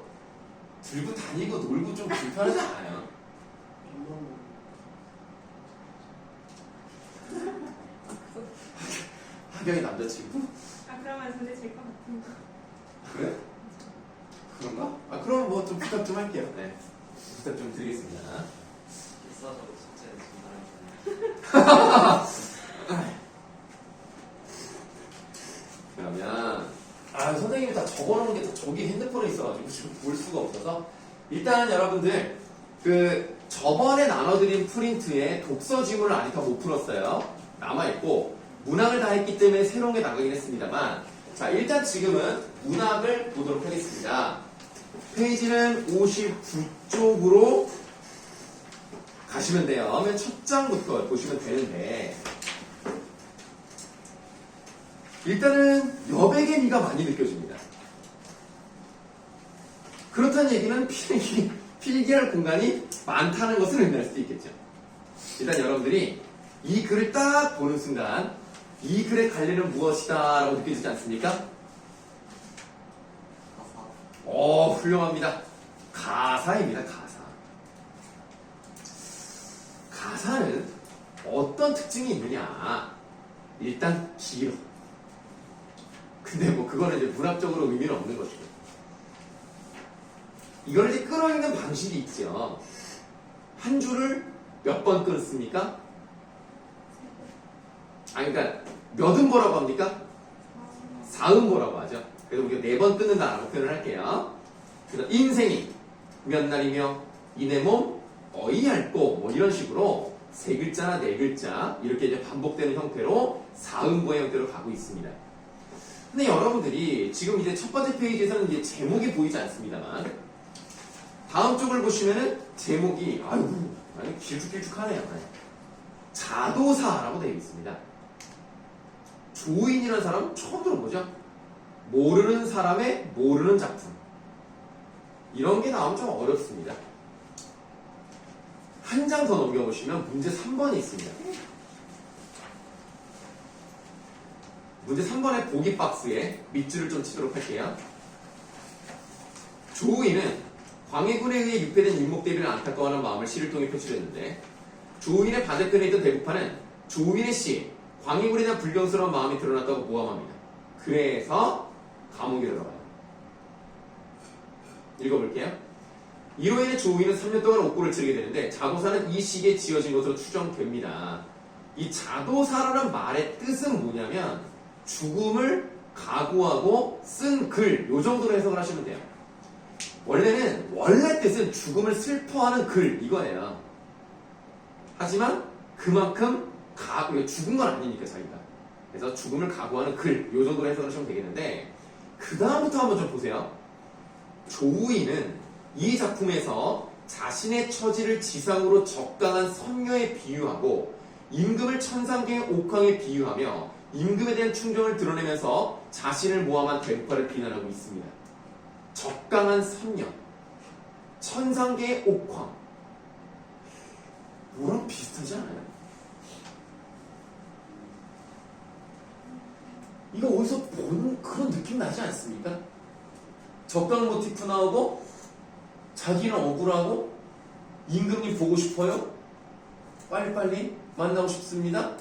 들고 다니고 놀고 좀 불편하지 않아요? 하경이 남자친구? 그러면 근데 질 것 같은데. 그래? 그런가? 그럼 뭐 좀 부탁 좀 할게요. 네. 부탁 좀 드리겠습니다. 비싸서 진짜 정말 그러면, 선생님이 다 볼 수가 없어서 일단 여러분들 그 저번에 나눠드린 프린트에 독서 지문을 아직 다 못 풀었어요. 남아있고 문학을 다 했기 때문에 새로운 게 나가긴 했습니다만 자 일단 지금은 문학을 보도록 하겠습니다. 페이지는 59쪽으로 가시면 돼요. 맨 첫 장부터 보시면 되는데 일단은 여백의 미가 많이 느껴집니다. 그렇다는 얘기는 필기할 공간이 많다는 것을 의미할 수도 있겠죠. 일단 여러분들이 이 글을 딱 보는 순간 이 글의 관련은 무엇이다 라고 느껴지지 않습니까? 가사. 훌륭합니다. 가사입니다. 가사. 가사는 어떤 특징이 있느냐? 일단 길어. 근데 뭐 그거는 이제 문학적으로 의미는 없는 것이고 이걸 이제 끌어읽는 방식이 있죠. 한 줄을 몇 번 끊습니까? 그러니까 몇 음보라고 합니까? 4음보라고 하죠. 그래서 우리가 4번 끊는다라고 표현을 할게요. 그래서 인생이 몇 날이며 이내 몸 어이할고 뭐 이런 식으로 3글자나 4글자 이렇게 이제 반복되는 형태로 4음보의 형태로 가고 있습니다. 근데 여러분들이 지금 이제 첫 번째 페이지에서는 이제 제목이 보이지 않습니다만 다음 쪽을 보시면은 제목이 아이고 길쭉길쭉하네요. 자도사라고 되어 있습니다. 조인이라는 사람은 처음 들어보죠? 모르는 사람의 모르는 작품. 이런 게 나오면 좀 어렵습니다. 한 장 더 넘겨보시면 문제 3번이 있습니다. 문제 3번의 보기 박스에 밑줄을 좀 치도록 할게요. 조인은 광해군에 의해 유폐된 인목 대비를 안타까워하는 마음을 시를 통해 표출했는데 조인의 반대편에 있던 대구파는 조인의 시에 광해군에 대한 불경스러운 마음이 드러났다고 모함합니다. 그래서 감옥에 들어가요. 읽어볼게요. 이로 인해 조인은 3년 동안 옥고를 치르게 되는데 자도사는 이 시기에 지어진 것으로 추정됩니다. 이 자도사라는 말의 뜻은 뭐냐면 죽음을 각오하고 쓴 글, 요 정도로 해석을 하시면 돼요. 원래는 원래 뜻은 죽음을 슬퍼하는 글 이거예요. 하지만 그만큼 죽은 건 아니니까 자기가. 그래서 죽음을 각오하는 글, 요 정도로 해석을 하시면 되겠는데 그 다음부터 한번 좀 보세요. 조인은 이 작품에서 자신의 처지를 지상으로 적강한 선녀에 비유하고 임금을 천상계의 옥황에 비유하며 임금에 대한 충정을 드러내면서 자신을 모함한 대부파를 비난하고 있습니다. 적강한 선녀, 천상계의 옥황. 뭐랑 비슷하지 않아요? 이거 어디서 본 그런 느낌 나지 않습니까? 적강 모티프 나오고 자기는 억울하고 임금님 보고 싶어요? 빨리빨리 만나고 싶습니다.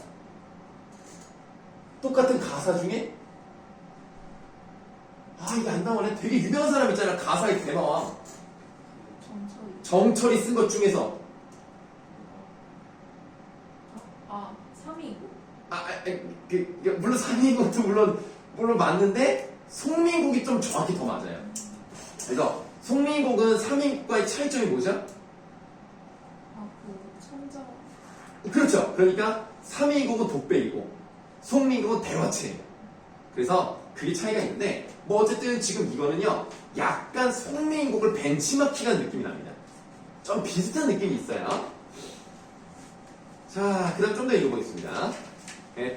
똑같은 가사 중에 이게 안 나오네. 되게 유명한 사람 있잖아. 가사의 대마왕 정철이 쓴 것 중에서 3위고? 물론 3위인 것도 물론 맞는데 송민국이 좀 정확히 더 맞아요. 그래서 송민국은 3위과의 차이점이 뭐죠? 천자. 그렇죠. 그러니까 3위국은 독백이고 송민국은 대화체예요. 그래서 그게 차이가 있는데 뭐 어쨌든 지금 이거는요 약간 송민국을 벤치마킹한 느낌이 납니다. 좀 비슷한 느낌이 있어요. 자, 그 다음 좀 더 읽어보겠습니다.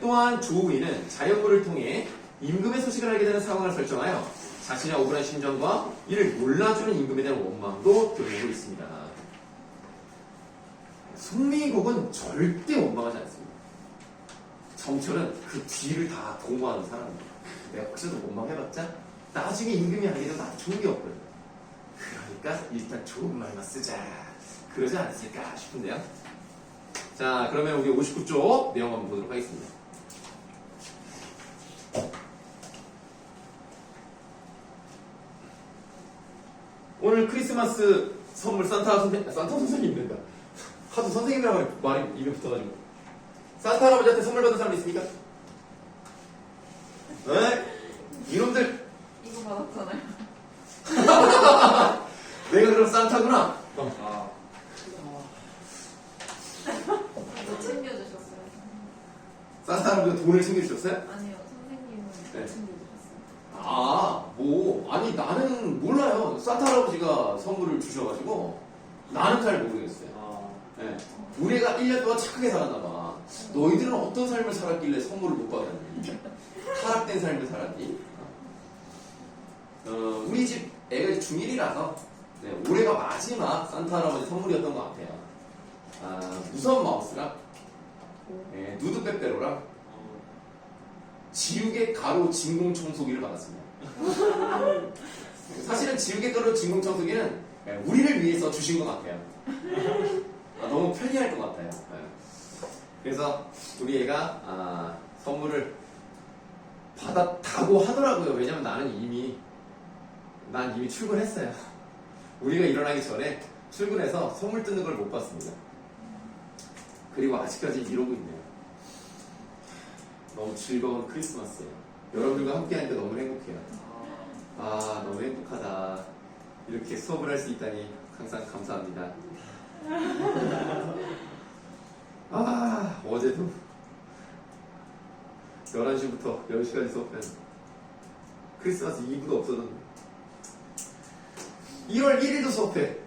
또한 조우인은 자연물을 통해 임금의 소식을 알게 되는 상황을 설정하여 자신의 억울한 심정과 이를 몰라주는 임금에 대한 원망도 드러내고 있습니다. 송민국은 절대 원망하지 않습니다. 정철은 그 뒤를 다 도모하는 사람입니다. 내가 혹시도 원망해봤자 나중에 임금이 알게 되면 나도 좋은 게 없거든요. 그러니까 일단 좋은 말만 쓰자. 그러지 않았을까 싶은데요. 자, 그러면 우리 59쪽 내용 한번 보도록 하겠습니다. 오늘 크리스마스 선물 산타 선생님입니다. 하도 선생님이라고 말이 입에 붙어가지고. 산타 할아버지한테 선물 받은 사람 있습니까? 네? 이놈들 이거 받았잖아요. 내가 그럼 산타구나. 아, 뭐 챙겨주셨어요? 산타 할아버지가 돈을 챙겨주셨어요? 아니요, 선생님은 네. 챙겨주셨어요. 아, 뭐, 아니, 나는 몰라요. 산타 할아버지가 선물을 주셔가지고, 나는 잘 모르겠어요. 아, 네. 우리 애가 1년 동안 착하게 살았나봐. 너희들은 어떤 삶을 살았길래 선물을 못 받았니? 타락된 삶을 살았니? 우리 집 애가 이제 중1이라서, 네, 올해가 마지막 산타 할아버지 선물이었던 것 같아요. 아, 무서운 마우스랑, 네, 누드 빼빼로랑, 지우개 가루 진공 청소기를 받았습니다. 사실은 지우개 가루 진공 청소기는 우리를 위해서 주신 것 같아요. 아, 너무 편리할 것 같아요. 네. 그래서 우리 애가 선물을 받았다고 하더라고요. 왜냐면 난 이미 출근했어요. 우리가 일어나기 전에 출근해서 선물 뜯는 걸 못 봤습니다. 그리고 아직까지 이러고 있네요. 너무 즐거운 크리스마스예요. 여러분들과 함께하니까 너무 행복해요. 아, 너무 행복하다. 이렇게 수업을 할 수 있다니 항상 감사합니다. 아, 어제도 11시부터 10시까지 수업했는데 크리스마스 이브도 없어졌네. 1월 1일도 수업해.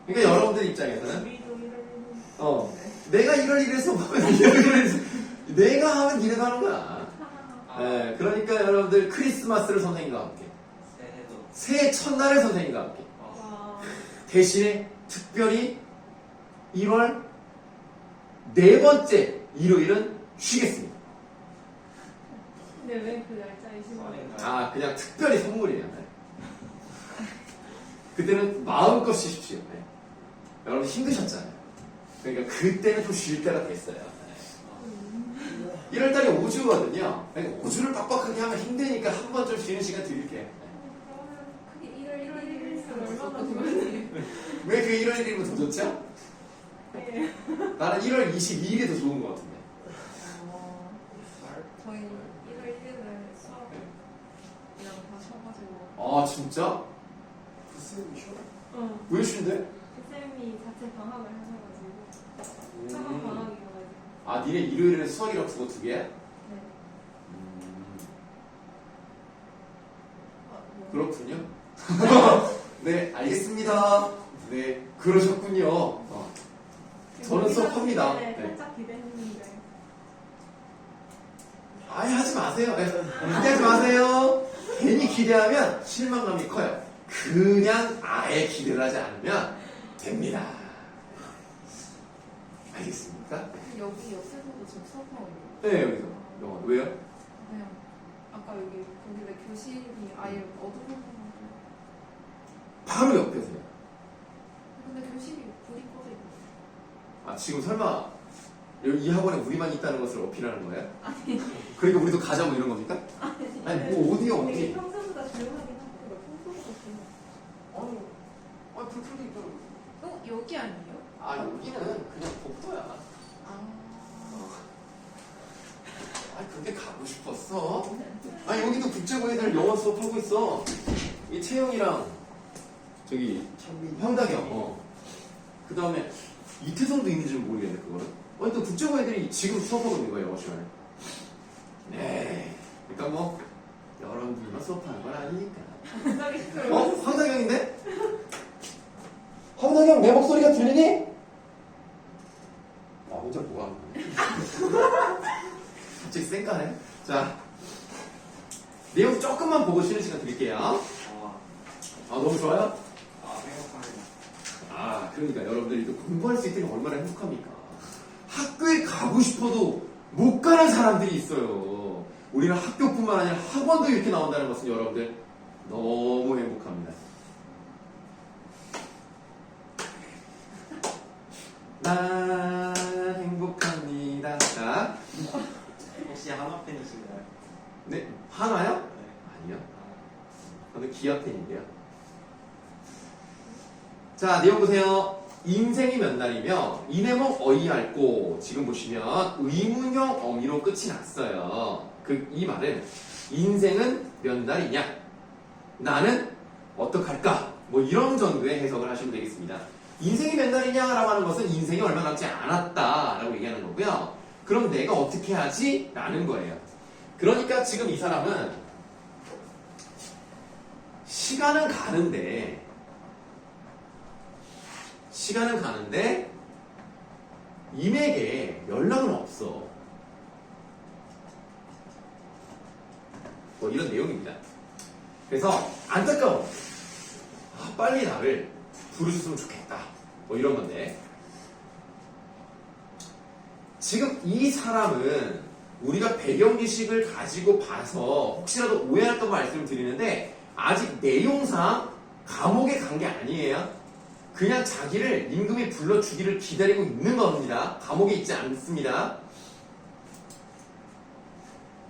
그러니까 여러분들 입장에서는 우리도 이런. 내가 1월 1일에 수업하면 내가 하면 니네도 하는 거야. 네, 그러니까 여러분들 크리스마스를 선생님과 함께, 새해도. 새해 첫날을 선생님과 함께, 와. 대신에 특별히 1월 네 번째 일요일은 쉬겠습니다. 근데 왜 그 날짜에 신청해요? 아, 그냥 특별히 선물이에요. 네. 그때는 마음껏 쉬십시오. 네. 여러분 힘드셨잖아요. 그러니까 그때는 좀 쉴 때가 됐어요. 네. 1월달에 5주거든요. 그러니까 5주를 빡빡하게 하면 힘드니까 한 번 좀 쉬는 시간 드릴게요. 그게 1월 1일이면 얼마나 좋은지. 왜 그 1월 1일이면 더 좋죠? 네. 나는 1월 22일이 더 좋은 것 같은데. 저희 1월 1일에 수업이랑 다 쉬어가지고. 아, 진짜? 부스님이 쉬어? 왜 쉰대? 쌤이 자체 방학을 하셔가지고 사과 방학이어가지고. 아, 니네 일요일에 수학이랑 국어 두 개야? 네. 뭐. 그렇군요. 네, 알겠습니다. 네, 그러셨군요. 저는 수업합니다. 네, 네. 살짝 기대했는데. 아예 하지 마세요. 네, 기대하지 마세요. 괜히 기대하면 실망감이 커요. 그냥 아예 기대를 하지 않으면 됩니다. 알겠습니까? 여기 옆에서도 지금 수업하고 있는 네, 여기서. 영어. 왜요? 그냥 아까 여기 거기 왜 교실이 아예 어두운 바로 옆에서요. 근데 교실이 불이 꺼져 있고. 아, 지금 설마 여기 이 학원에 우리만 있다는 것을 어필하는 거예요? 그러니까 우리도 가자고 이런 겁니까? 아니, 뭐 어디요, 되게 어디? 평소보다 조용하긴 한데 평소보다 조용. 아니, 불편이 있더라고. 여기 아니에요? 아, 여기는 그냥 복도야. 아니, 근데 가고 싶었어. 아니, 여기도 국제고애들 영어 수업하고 있어. 이 채영이랑 저기 황다경. 그 다음에 이태성도 있는지 모르겠네, 그거는. 아니, 또 국제고애들이 지금 수업하고 있는 거예요, 영어 시간에. 네. 그러니까 뭐 여러분들만 수업하는 건 아니니까. 황다경인데? 황다경 내 목소리가 들리니? 나 혼자 뭐 하는 거야? 갑자기 쌩까네. 자, 내용 조금만 보고 쉬는 시간 드릴게요. 너무 좋아요? 행복합니다. 아, 그러니까 여러분들이 또 공부할 수 있다니 얼마나 행복합니까? 학교에 가고 싶어도 못 가는 사람들이 있어요. 우리는 학교뿐만 아니라 학원도 이렇게 나온다는 것은 여러분들 너무 행복합니다. 난 행복합니다. 자, 혹시 한화 팬이신가요? 네, 하나요? 네. 아니요. 저는 기아 팬인데요. 자, 내용 보세요. 인생이 몇 날이며 이내목 어이할고 지금 보시면 의문형 어미로 끝이 났어요. 이 말은 인생은 몇 날이냐? 나는 어떡할까? 뭐 이런 정도의 해석을 하시면 되겠습니다. 인생이 몇 날이냐라고 하는 것은 인생이 얼마 남지 않았다라고 얘기하는 거고요. 그럼 내가 어떻게 하지? 라는 거예요. 그러니까 지금 이 사람은 시간은 가는데 임에게 연락은 없어. 뭐 이런 내용입니다. 그래서 안타까워. 빨리 나를 부르셨으면 좋겠다. 뭐 이런 건데 지금 이 사람은 우리가 배경지식을 가지고 봐서 혹시라도 오해할까 봐 말씀을 드리는데 아직 내용상 감옥에 간 게 아니에요. 그냥 자기를 임금이 불러주기를 기다리고 있는 겁니다. 감옥에 있지 않습니다.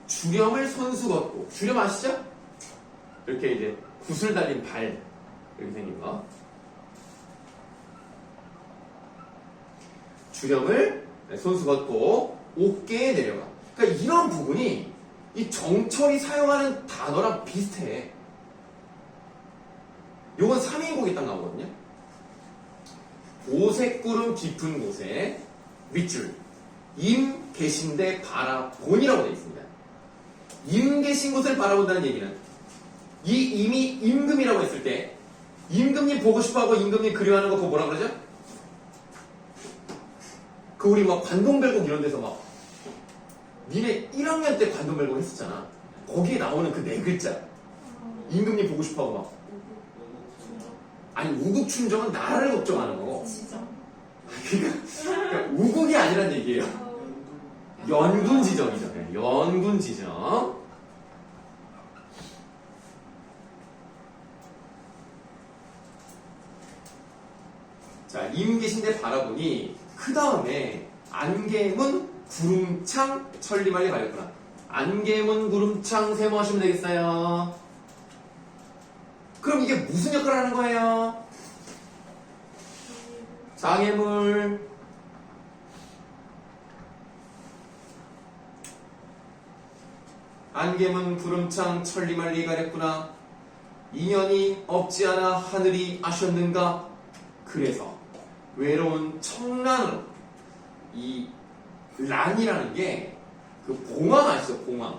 주렴을 손수 걷고 주렴 아시죠? 이렇게 이제 구슬 달린 발 이렇게 생긴 거. 주렴을 손수 걷고 옥계에 내려가. 그러니까 이런 부분이 이 정철이 사용하는 단어랑 비슷해. 요건 3인곡에 딱 나오거든요. 오색구름 깊은 곳에 윗줄 임 계신데 바라본이라고 되어 있습니다. 임 계신 곳을 바라본다는 얘기는 이 임이 임금이라고 했을 때 임금님 보고 싶어하고 임금님 그리워하는 거 그거 뭐라 그러죠? 그 우리 막 관동별곡 이런 데서 막 니네 1학년 때 관동별곡 했었잖아. 거기에 나오는 그 네 글자 임금님 보고 싶어하고 막 아니 우국춘정은 나를 걱정하는 거고 진짜. 그러니까 우국이 아니란 얘기예요. 연군지정이죠. 네, 연군지정. 자, 임 계신데 바라보니 그 다음에 안개문 구름창 천리말리 가렸구나. 안개문 구름창 세모하시면 되겠어요. 그럼 이게 무슨 역할을 하는 거예요? 장애물. 안개문 구름창 천리말리 가렸구나. 인연이 없지 않아 하늘이 아셨는가? 그래서 외로운 청란으로 이 란이라는 게 그 봉황 아시죠? 봉황.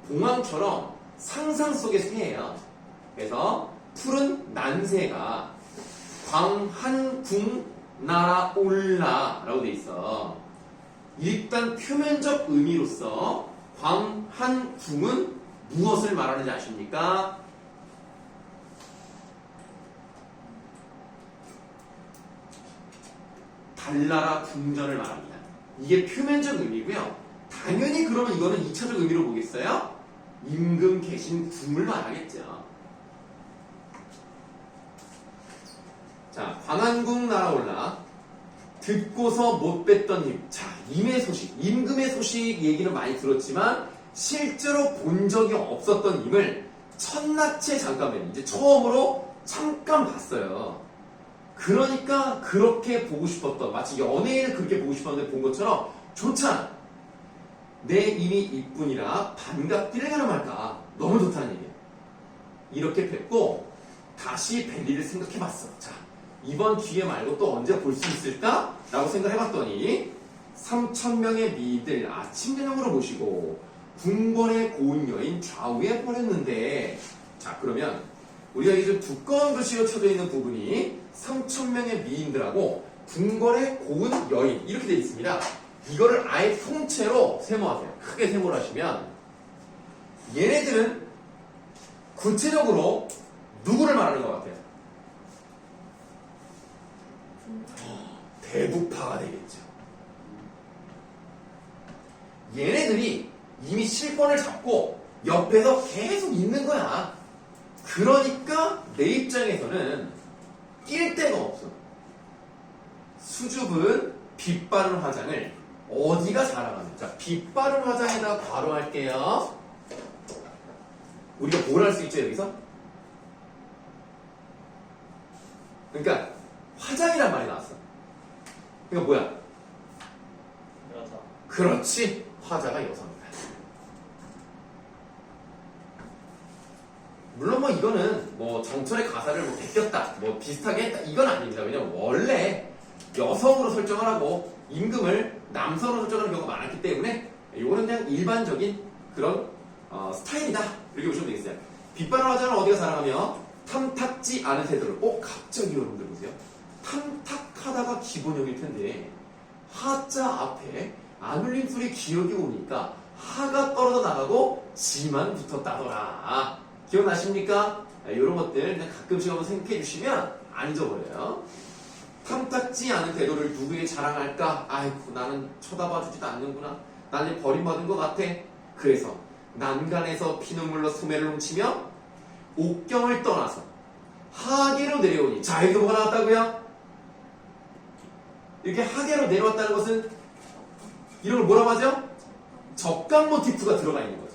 봉황처럼 상상 속의 새예요. 그래서 푸른 난새가 광한궁 날아올라라고 돼 있어. 일단 표면적 의미로서 광한궁은 무엇을 말하는지 아십니까? 달나라 궁전을 말합니다. 이게 표면적 의미고요. 당연히 그러면 이거는 2차적 의미로 보겠어요? 임금 계신 궁을 말하겠죠. 자, 광한궁 날아올라 듣고서 못 뵀던 힘. 자, 임의 소식, 임금의 소식 얘기는 많이 들었지만 실제로 본 적이 없었던 임을 첫낯에 잠깐 이제 처음으로 잠깐 봤어요. 그러니까 그렇게 보고 싶었던, 마치 연예인을 그렇게 보고 싶었는데 본 것처럼 좋잖아. 내 임이 이뿐이라 반갑기를 하나 말까. 너무 좋다는 얘기야. 이렇게 뵙고 다시 뵐 일을 생각해봤어. 자, 이번 기회 말고 또 언제 볼 수 있을까? 라고 생각해봤더니 3,000명의 미인들 아침 저녁으로 모시고 궁궐의 고운 여인 좌우에 버렸는데, 자, 그러면 우리가 이제 좀 두꺼운 글씨로 쳐져 있는 부분이 3,000명의 미인들하고 궁궐의 고운 여인 이렇게 되어 있습니다. 이거를 아예 통째로 세모하세요. 크게 세모를 하시면 얘네들은 구체적으로 누구를 말하는 것 같아요? 대부파가 되겠죠. 얘네들이 이미 실권을 잡고 옆에서 계속 있는 거야. 그러니까 내 입장에서는 낄 데가 없어. 수줍은 빛 바른 화장을 어디가 자랑하는? 자, 빛 바른 화장에다 괄호할게요. 우리가 뭘 할 수 있죠, 여기서? 그러니까 화장이란 말이 나왔어. 그러니까 뭐야? 여자. 그렇지, 화자가 여성이다. 물론 뭐 이거는 뭐 정철의 가사를 뭐 베꼈다, 뭐 비슷하게 했다 이건 아닙니다. 왜냐면 원래 여성으로 설정을 하고 임금을 남성으로 설정하는 경우가 많았기 때문에 이거는 그냥 일반적인 그런 스타일이다 이렇게 보시면 되겠어요. 빛바람 화자는 어디가 사랑하며 탐탁지 않은 태도를 갑자기 여러분들 보세요. 탐탁하다가 기본형일 텐데 하자 앞에 안 울린 소리 기억이 오니까 하가 떨어져 나가고 지만 붙었다더라. 기억나십니까? 이런 것들 그냥 가끔씩 한번 생각해 주시면 안 잊어버려요. 탐탁지 않은 태도를 누구에게 자랑할까? 아이고 나는 쳐다봐주지도 않는구나. 나는 버림받은 것 같아. 그래서 난간에서 피눈물로 소매를 훔치며 옥경을 떠나서 하계로 내려오니 자 여기서 뭐가 나왔다고요? 이렇게 하계로 내려왔다는 것은 이런 걸 뭐라고 하죠? 적강 모티프가 들어가 있는 거죠.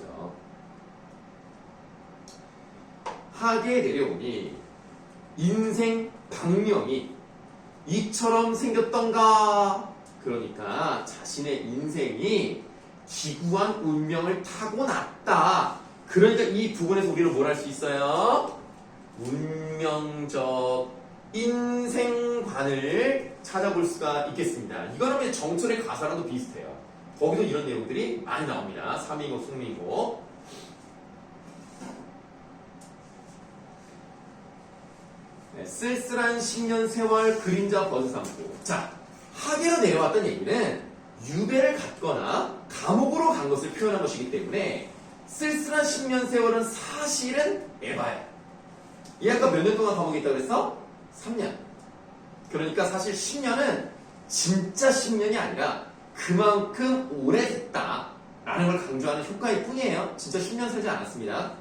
하계에 내려오니 인생 방명이 이처럼 생겼던가. 그러니까 자신의 인생이 기구한 운명을 타고났다. 그러니까 이 부분에서 우리는 뭘 할 수 있어요? 운명적 인생관을 찾아볼 수가 있겠습니다. 이거는 정철의 가사랑도 비슷해요. 거기도 이런 내용들이 많이 나옵니다. 삼이고 숙미고. 네, 쓸쓸한 10년 세월 그림자 벗어 삼고. 자, 하계로 내려왔던 얘기는 유배를 갔거나 감옥으로 간 것을 표현한 것이기 때문에 쓸쓸한 10년 세월은 사실은 에바야. 얘 아까 몇 년 동안 감옥에 있다고 그랬어? 3년. 그러니까 사실 10년은 진짜 10년이 아니라 그만큼 오래됐다 라는 걸 강조하는 효과일 뿐이에요. 진짜 10년 살지 않았습니다.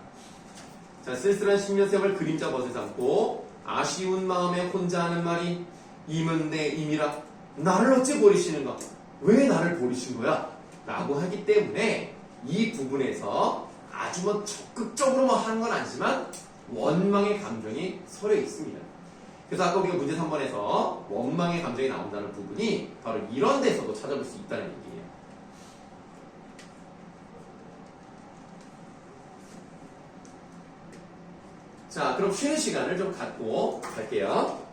자, 쓸쓸한 10년 세월 그림자 벗을 삼고 아쉬운 마음에 혼자 하는 말이 임은 내 임이라. 나를 어째 버리시는가? 왜 나를 버리신 거야? 라고 하기 때문에 이 부분에서 아주 뭐 적극적으로 뭐 하는 건 아니지만 원망의 감정이 서려 있습니다. 그래서 아까 우리가 문제 3번에서 원망의 감정이 나온다는 부분이 바로 이런 데서도 찾아볼 수 있다는 얘기예요. 자, 그럼 쉬는 시간을 좀 갖고 갈게요.